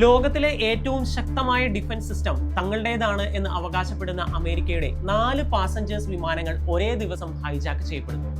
ലോകത്തിലെ ഏറ്റവും ശക്തമായ ഡിഫൻസ് സിസ്റ്റം തങ്ങളുടേതാണ് എന്ന് അവകാശപ്പെടുന്ന അമേരിക്കയുടെ 4 പാസഞ്ചേഴ്സ് വിമാനങ്ങൾ ഒരേ ദിവസം ഹൈജാക്ക് ചെയ്യപ്പെടുന്നു.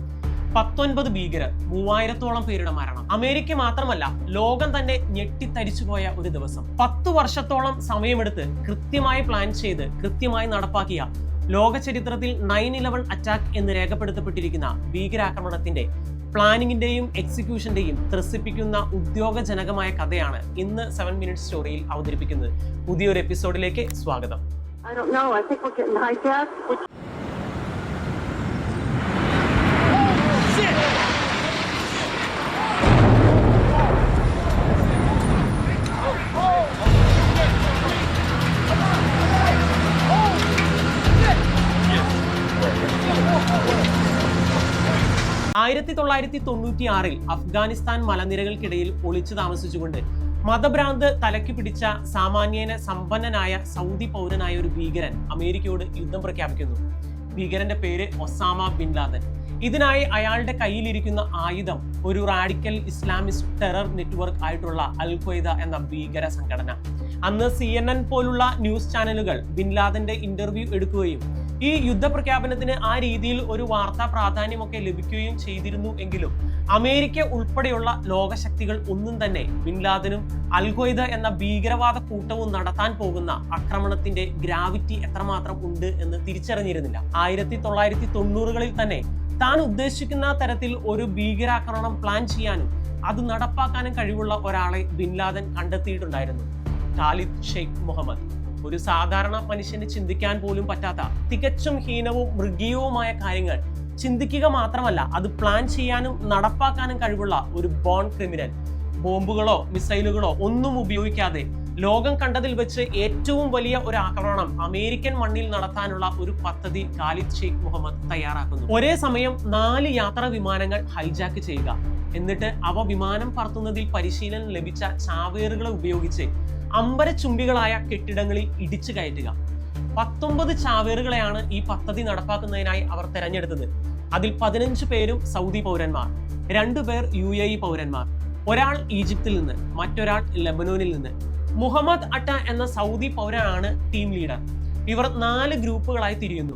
19 ഭീകരർ, 3000-ഓളം പേരുടെ മരണം. അമേരിക്ക മാത്രമല്ല, ലോകം തന്നെ ഞെട്ടിത്തരിച്ചുപോയ ഒരു ദിവസം. 10 വർഷത്തോളം സമയമെടുത്ത് കൃത്യമായി പ്ലാൻ ചെയ്ത് കൃത്യമായി നടപ്പാക്കിയ ലോക ചരിത്രത്തിൽ 9/11 അറ്റാക്ക് എന്ന് രേഖപ്പെടുത്തപ്പെട്ടിരിക്കുന്ന ഭീകരാക്രമണത്തിന്റെ പ്ലാനിങ്ങിന്റെയും എക്സിക്യൂഷന്റെയും ത്രസിപ്പിക്കുന്ന ഉദ്യോഗജനകമായ കഥയാണ് ഇന്ന് 7 മിനിറ്റ് സ്റ്റോറിയിൽ അവതരിപ്പിക്കുന്നത്. പുതിയൊരു എപ്പിസോഡിലേക്ക് സ്വാഗതം. ആയിരത്തി 1996 അഫ്ഗാനിസ്ഥാൻ മലനിരകൾക്കിടയിൽ ഒളിച്ചു താമസിച്ചുകൊണ്ട് മതഭ്രാന്ത് തലയ്ക്ക് പിടിച്ച സാമാന്യേന സമ്പന്നനായ സൗദി പൗരനായ ഒരു ഭീകരൻ അമേരിക്കയോട് യുദ്ധം പ്രഖ്യാപിക്കുന്നു. ഭീകരന്റെ പേര് ഒസാമ ബിൻ ലാദൻ. ഇതിനായി അയാളുടെ കയ്യിലിരിക്കുന്ന ആയുധം ഒരു റാഡിക്കൽ ഇസ്ലാമിസ്റ്റ് ടെറർ നെറ്റ്വർക്ക് ആയിട്ടുള്ള അൽ ഖ്വയ്ദ എന്ന ഭീകര സംഘടന. അന്ന് CNN പോലുള്ള ന്യൂസ് ചാനലുകൾ ബിൻ ലാദന്റെ ഇന്റർവ്യൂ എടുക്കുകയും ഈ യുദ്ധപ്രഖ്യാപനത്തിന് ആ രീതിയിൽ ഒരു വാർത്താ പ്രാധാന്യമൊക്കെ ലഭിക്കുകയും ചെയ്തിരുന്നു എങ്കിലും അമേരിക്ക ഉൾപ്പെടെയുള്ള ലോകശക്തികൾ ഒന്നും തന്നെ ബിൻ ലാദനും അൽ ഖ്വയ്ദ എന്ന ഭീകരവാദ കൂട്ടവും നടത്താൻ പോകുന്ന ആക്രമണത്തിന്റെ ഗ്രാവിറ്റി എത്രമാത്രം ഉണ്ട് എന്ന് തിരിച്ചറിഞ്ഞിരുന്നില്ല. 1990-കളിൽ തന്നെ താൻ ഉദ്ദേശിക്കുന്ന തരത്തിൽ ഒരു ഭീകരാക്രമണം പ്ലാൻ ചെയ്യാനും അത് നടപ്പാക്കാനും കഴിവുള്ള ഒരാളെ ബിൻ ലാദൻ കണ്ടെത്തിയിട്ടുണ്ടായിരുന്നു. ഖാലിദ് ഷെയ്ഖ് മുഹമ്മദ്. ഒരു സാധാരണ മനുഷ്യന് ചിന്തിക്കാൻ പോലും പറ്റാത്ത തികച്ചും ഹീനവും മൃഗീയവുമായ കാര്യങ്ങൾ ചിന്തിക്കുക മാത്രമല്ല, അത് പ്ലാൻ ചെയ്യാനും നടപ്പാക്കാനും കഴിവുള്ള ഒരു ബോൺ ക്രിമിനൽ. ബോംബുകളോ മിസൈലുകളോ ഒന്നും ഉപയോഗിക്കാതെ ലോകം കണ്ടതിൽ വെച്ച് ഏറ്റവും വലിയ ഒരു ആക്രമണം അമേരിക്കൻ മണ്ണിൽ നടത്താനുള്ള ഒരു പദ്ധതി ഖാലിദ് ഷെയ്ഖ് മുഹമ്മദ് തയ്യാറാക്കുന്നു. ഒരേ സമയം 4 യാത്രാ വിമാനങ്ങൾ ഹൈജാക്ക് ചെയ്യുക, എന്നിട്ട് അവ വിമാനം പറത്തുന്നതിൽ പരിശീലനം ലഭിച്ച ചാവേറുകളെ ഉപയോഗിച്ച് അമ്പരച്ചുംബികളായ കെട്ടിടങ്ങളിൽ ഇടിച്ചു കയറ്റുക. 19 ചാവേറുകളെയാണ് ഈ പദ്ധതി നടപ്പാക്കുന്നതിനായി അവർ തെരഞ്ഞെടുത്തത്. അതിൽ 15 പേരും സൗദി പൗരന്മാർ, 2 പേർ UAE പൗരന്മാർ, ഒരാൾ ഈജിപ്തിൽ നിന്ന്, മറ്റൊരാൾ ലെബനോനിൽ നിന്ന്. മുഹമ്മദ് അട്ട എന്ന സൗദി പൗരനാണ് ടീം ലീഡർ. ഇവർ 4 ഗ്രൂപ്പുകളായി തിരിയുന്നു.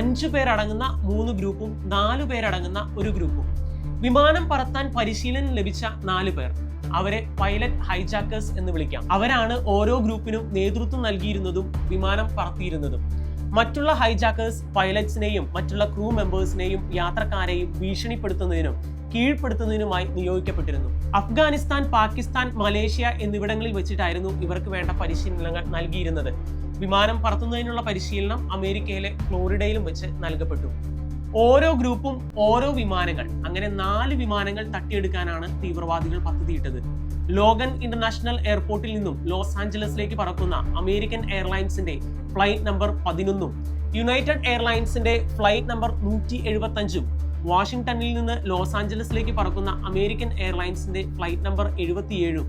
5 പേരടങ്ങുന്ന 3 ഗ്രൂപ്പും 4 പേരടങ്ങുന്ന ഒരു ഗ്രൂപ്പും. വിമാനം പറത്താൻ പരിശീലനം ലഭിച്ച 4 പേർ, അവരെ പൈലറ്റ് ഹൈജാക്കേഴ്സ് എന്ന് വിളിക്കാം. അവരാണ് ഓരോ ഗ്രൂപ്പിനും നേതൃത്വം നൽകിയിരുന്നതും വിമാനം പറത്തിയിരുന്നതും. മറ്റുള്ള ഹൈജാക്കേഴ്സ് പൈലറ്റ്സിനെയും മറ്റുള്ള ക്രൂ മെമ്പേഴ്സിനെയും യാത്രക്കാരെയും ഭീഷണിപ്പെടുത്തുന്നതിനും കീഴ്പ്പെടുത്തുന്നതിനുമായി നിയോഗിക്കപ്പെട്ടിരുന്നു. അഫ്ഗാനിസ്ഥാൻ, പാകിസ്ഥാൻ, മലേഷ്യ എന്നിവിടങ്ങളിൽ വെച്ചിട്ടായിരുന്നു ഇവർക്ക് വേണ്ട പരിശീലനങ്ങൾ നൽകിയിരുന്നത്. വിമാനം പറത്തുന്നതിനുള്ള പരിശീലനം അമേരിക്കയിലെ ഫ്ലോറിഡയിലും വെച്ച് നൽകപ്പെട്ടു. ഓരോ ഗ്രൂപ്പും ഓരോ വിമാനങ്ങൾ, അങ്ങനെ 4 വിമാനങ്ങൾ തട്ടിയെടുക്കാനാണ് തീവ്രവാദികൾ പദ്ധതിയിട്ടത്. ലോഗൻ ഇന്റർനാഷണൽ എയർപോർട്ടിൽ നിന്നും ലോസ് ആഞ്ചലസിലേക്ക് പറക്കുന്ന അമേരിക്കൻ എയർലൈൻസിന്റെ ഫ്ലൈറ്റ് നമ്പർ 11ഉം യുണൈറ്റഡ് എയർലൈൻസിന്റെ ഫ്ലൈറ്റ് നമ്പർ 175ഉം വാഷിംഗ്ടണിൽ നിന്ന് ലോസ് ആഞ്ചലസിലേക്ക് പറക്കുന്ന അമേരിക്കൻ എയർലൈൻസിന്റെ ഫ്ലൈറ്റ് നമ്പർ 77ഉം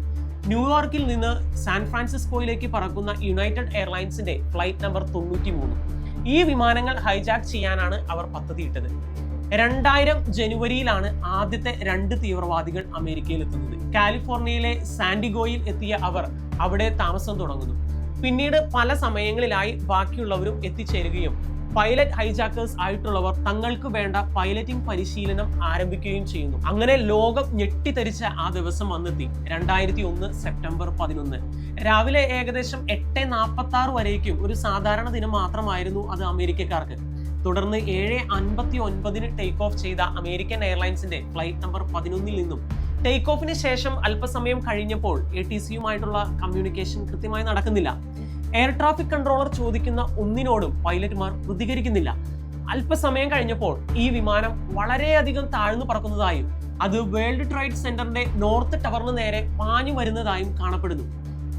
ന്യൂയോർക്കിൽ നിന്ന് സാൻ ഫ്രാൻസിസ്കോയിലേക്ക് പറക്കുന്ന യുണൈറ്റഡ് എയർലൈൻസിന്റെ ഫ്ലൈറ്റ് നമ്പർ 93ഉം ഈ വിമാനങ്ങൾ ഹൈജാക്ക് ചെയ്യാനാണ് അവർ പദ്ധതിയിട്ടത്. 2000 ജനുവരിയിലാണ് ആദ്യത്തെ 2 തീവ്രവാദികൾ അമേരിക്കയിൽ എത്തുന്നത്. കാലിഫോർണിയയിലെ സാൻഡിഗോയിൽ എത്തിയ അവർ അവിടെ താമസം തുടങ്ങുന്നു. പിന്നീട് പല സമയങ്ങളിലായി ബാക്കിയുള്ളവരും എത്തിച്ചേരുകയും പൈലറ്റ് ഹൈജാക്കേഴ്സ് ആയിട്ടുള്ളവർ തങ്ങൾക്ക് വേണ്ട പൈലറ്റിംഗ് പരിശീലനം ആരംഭിക്കുകയും ചെയ്യുന്നു. അങ്ങനെ ലോകം ഞെട്ടിത്തരിച്ച ആ ദിവസം വന്നെത്തി. 2001 സെപ്റ്റംബർ 11 രാവിലെ ഏകദേശം 8:46 വരേക്കും ഒരു സാധാരണ ദിനം മാത്രമായിരുന്നു അത് അമേരിക്കക്കാർക്ക്. തുടർന്ന് 7:59 ടേക്ക് ഓഫ് ചെയ്ത അമേരിക്കൻ എയർലൈൻസിന്റെ ഫ്ലൈറ്റ് നമ്പർ 11ൽ നിന്നും ടേക്ക് ഓഫിന് ശേഷം അല്പസമയം കഴിഞ്ഞപ്പോൾ ATCയുമായിട്ടുള്ള കമ്മ്യൂണിക്കേഷൻ കൃത്യമായി നടക്കുന്നില്ല. എയർ ട്രാഫിക് കൺട്രോളർ ചോദിക്കുന്ന ഒന്നിനോടും പൈലറ്റുമാർ പ്രതികരിക്കുന്നില്ല. അല്പസമയം കഴിഞ്ഞപ്പോൾ ഈ വിമാനം വളരെയധികം താഴ്ന്നു പറക്കുന്നതായും അത് വേൾഡ് ട്രേഡ് സെന്ററിന്റെ നോർത്ത് ടവറിന് നേരെ പാഞ്ഞു വരുന്നതായും കാണപ്പെടുന്നു.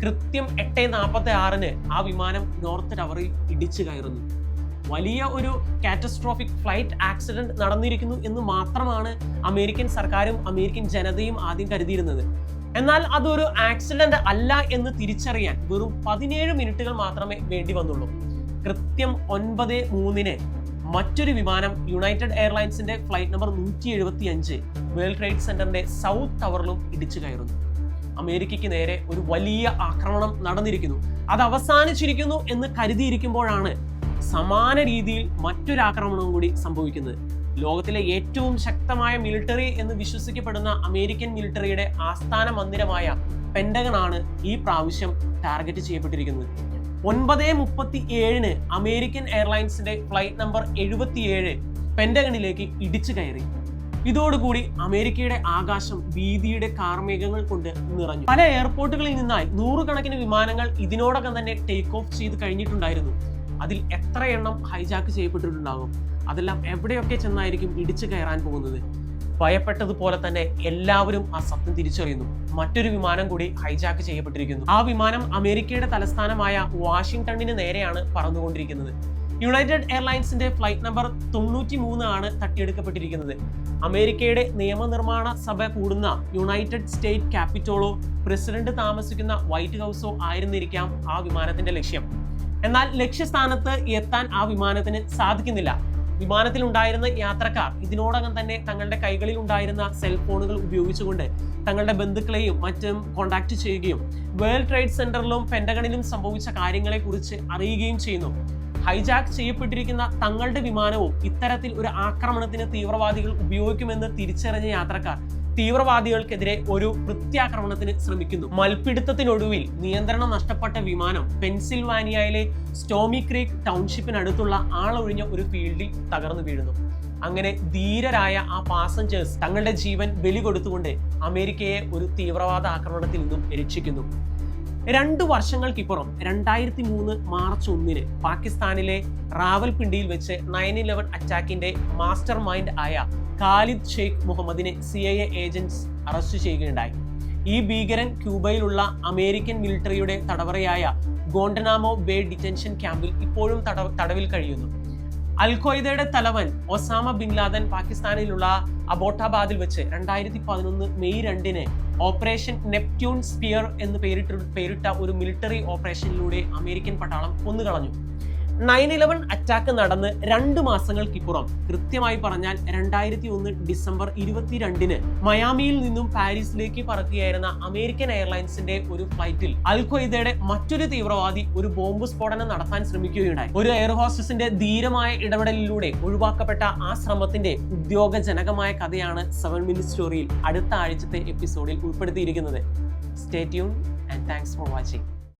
കൃത്യം 8:46 ആ വിമാനം നോർത്ത് ടവറിൽ ഇടിച്ചു കയറുന്നു. വലിയ ഒരു കാറ്റസ്ട്രോഫിക് ഫ്ലൈറ്റ് ആക്സിഡന്റ് നടന്നിരിക്കുന്നു എന്ന് മാത്രമാണ് അമേരിക്കൻ സർക്കാരും അമേരിക്കൻ ജനതയും ആദ്യം കരുതിയിരുന്നത്. എന്നാൽ അതൊരു ആക്സിഡന്റ് അല്ല എന്ന് തിരിച്ചറിയാൻ വെറും 17 മിനിറ്റുകൾ മാത്രമേ വേണ്ടി വന്നുള്ളൂ. കൃത്യം 9:03 മറ്റൊരു വിമാനം യുണൈറ്റഡ് എയർലൈൻസിന്റെ ഫ്ലൈറ്റ് നമ്പർ 175 വേൾഡ് ട്രേഡ് സെന്ററിന്റെ സൗത്ത് ടവറിലും ഇടിച്ചു കയറുന്നു. അമേരിക്കയ്ക്ക് നേരെ ഒരു വലിയ ആക്രമണം നടന്നിരിക്കുന്നു. അത് അവസാനിച്ചിരിക്കുന്നു എന്ന് കരുതിയിരിക്കുമ്പോഴാണ് സമാന രീതിയിൽ മറ്റൊരു ആക്രമണവും കൂടി സംഭവിക്കുന്നത്. ലോകത്തിലെ ഏറ്റവും ശക്തമായ മിലിറ്ററി എന്ന് വിശ്വസിക്കപ്പെടുന്ന അമേരിക്കൻ മിലിറ്ററിയുടെ ആസ്ഥാന മന്ദിരമായ പെന്റഗൺ ആണ് ഈ പ്രാവശ്യം ടാർഗറ്റ് ചെയ്യപ്പെട്ടിരിക്കുന്നത്. 9:37 അമേരിക്കൻ എയർലൈൻസിന്റെ ഫ്ലൈറ്റ് നമ്പർ 77 പെന്റഗണിലേക്ക് ഇടിച്ചു കയറി. ഇതോടുകൂടി അമേരിക്കയുടെ ആകാശം ഭീതിയുടെ കാർമേഘങ്ങൾ കൊണ്ട് നിറഞ്ഞു. പല എയർപോർട്ടുകളിൽ നിന്നായി നൂറുകണക്കിന് വിമാനങ്ങൾ ഇതിനോടകം തന്നെ ടേക്ക് ഓഫ് ചെയ്ത് കഴിഞ്ഞിട്ടുണ്ടായിരുന്നു. അതിൽ എത്ര എണ്ണം ഹൈജാക്ക് ചെയ്യപ്പെട്ടിട്ടുണ്ടാകും? അതെല്ലാം എവിടെയൊക്കെ ചെന്നായിരിക്കും ഇടിച്ചു കയറാൻ പോകുന്നത്? ഭയപ്പെട്ടതുപോലെ തന്നെ എല്ലാവരും ആ സത്യം തിരിച്ചറിയുന്നു. മറ്റൊരു വിമാനം കൂടി ഹൈജാക്ക് ചെയ്യപ്പെട്ടിരിക്കുന്നു. ആ വിമാനം അമേരിക്കയുടെ തലസ്ഥാനമായ വാഷിംഗ്ടണിന് നേരെയാണ് പറന്നുകൊണ്ടിരിക്കുന്നത്. യുണൈറ്റഡ് എയർലൈൻസിന്റെ ഫ്ലൈറ്റ് നമ്പർ 93 ആണ് തട്ടിയെടുക്കപ്പെട്ടിരിക്കുന്നത്. അമേരിക്കയുടെ നിയമനിർമ്മാണ സഭ കൂടുന്ന യുണൈറ്റഡ് സ്റ്റേറ്റ് ക്യാപിറ്റോളോ പ്രസിഡന്റ് താമസിക്കുന്ന വൈറ്റ് ഹൗസോ ആയിരുന്നിരിക്കാം ആ വിമാനത്തിന്റെ ലക്ഷ്യം. എന്നാൽ ലക്ഷ്യസ്ഥാനത്ത് എത്താൻ ആ വിമാനത്തിന് സാധിക്കുന്നില്ല. വിമാനത്തിൽ ഉണ്ടായിരുന്ന യാത്രക്കാർ ഇതിനോടകം തന്നെ തങ്ങളുടെ കൈകളിൽ ഉണ്ടായിരുന്ന സെൽഫോണുകൾ ഉപയോഗിച്ചുകൊണ്ട് തങ്ങളുടെ ബന്ധുക്കളെയും മറ്റും കോൺടാക്ട് ചെയ്യുകയും വേൾഡ് ട്രേഡ് സെന്ററിലും പെന്റഗണിലും സംഭവിച്ച കാര്യങ്ങളെക്കുറിച്ച് അറിയുകയും ചെയ്യുന്നു. ഹൈജാക്ക് ചെയ്യപ്പെട്ടിരിക്കുന്ന തങ്ങളുടെ വിമാനവും ഇത്തരത്തിൽ ഒരു ആക്രമണത്തിന് തീവ്രവാദികൾ ഉപയോഗിക്കുമെന്ന് തിരിച്ചറിഞ്ഞ യാത്രക്കാർ തീവ്രവാദികൾക്കെതിരെ ഒരു പ്രത്യാക്രമണത്തിന് ശ്രമിക്കുന്നു. മൽപിടുത്തത്തിനൊടുവിൽ നിയന്ത്രണം നഷ്ടപ്പെട്ട വിമാനം പെൻസിൽവാനിയയിലെ സ്റ്റോമി ക്രീക്ക് ടൗൺഷിപ്പിനടുത്തുള്ള ആളൊഴിഞ്ഞ ഒരു ഫീൽഡിൽ തകർന്നു വീഴുന്നു. അങ്ങനെ ധീരരായ ആ പാസഞ്ചേഴ്സ് തങ്ങളുടെ ജീവൻ ബലി കൊടുത്തുകൊണ്ട് അമേരിക്കയെ ഒരു തീവ്രവാദ ആക്രമണത്തിൽ നിന്നും രക്ഷിക്കുന്നു. 2 വർഷങ്ങൾക്കിപ്പുറം 2003 മാർച്ച് 1 പാകിസ്ഥാനിലെ റാവൽപിണ്ടിയിൽ വെച്ച് 9/11 അറ്റാക്കിന്റെ മാസ്റ്റർ മൈൻഡ് ആയ ഖാലിദ് ഷെയ്ഖ് മുഹമ്മദിനെ CIA ഏജന്റ്സ് അറസ്റ്റ് ചെയ്യുകയുണ്ടായി. ഈ ഭീകരൻ ക്യൂബയിലുള്ള അമേരിക്കൻ മിലിറ്ററിയുടെ തടവറയായ ഗോണ്ടനാമോ ബേ ഡിറ്റൻഷൻ ക്യാമ്പിൽ ഇപ്പോഴും തടവിൽ കഴിയുന്നു. അൽ ഖ്വയ്ദയുടെ തലവൻ ഒസാമ ബിൻ ലാദൻ പാകിസ്ഥാനിലുള്ള അബോട്ടാബാദിൽ വെച്ച് 2011 മെയ് 2 ഓപ്പറേഷൻ നെപ്റ്റ്യൂൺ സ്പിയർ എന്ന് പേരിട്ട ഒരു മിലിറ്ററി ഓപ്പറേഷനിലൂടെ അമേരിക്കൻ പട്ടാളം കൊന്നുകളഞ്ഞു. 9/11 അറ്റാക്ക് നടന്ന് 2 മാസങ്ങൾക്കിപ്പുറം, കൃത്യമായി പറഞ്ഞാൽ 2001 ഡിസംബർ 22 മയാമിയിൽ നിന്നും പാരീസിലേക്ക് പറക്കുകയായിരുന്ന അമേരിക്കൻ എയർലൈൻസിന്റെ ഒരു ഫ്ലൈറ്റിൽ അൽ ഖ്വയ്ദയുടെ മറ്റൊരു തീവ്രവാദി ഒരു ബോംബ് സ്ഫോടനം നടത്താൻ ശ്രമിക്കുകയുണ്ടായി. ഒരു എയർ ഹോസ്റ്റസിന്റെ ധീരമായ ഇടപെടലിലൂടെ ഒഴിവാക്കപ്പെട്ട ആ ശ്രമത്തിന്റെ ഉദ്യോഗജനകമായ കഥയാണ് 7 Minute സ്റ്റോറിയിൽ അടുത്ത ആഴ്ചത്തെ എപ്പിസോഡിൽ ഉൾപ്പെടുത്തിയിരിക്കുന്നത്. Stay tune and thanks for watching.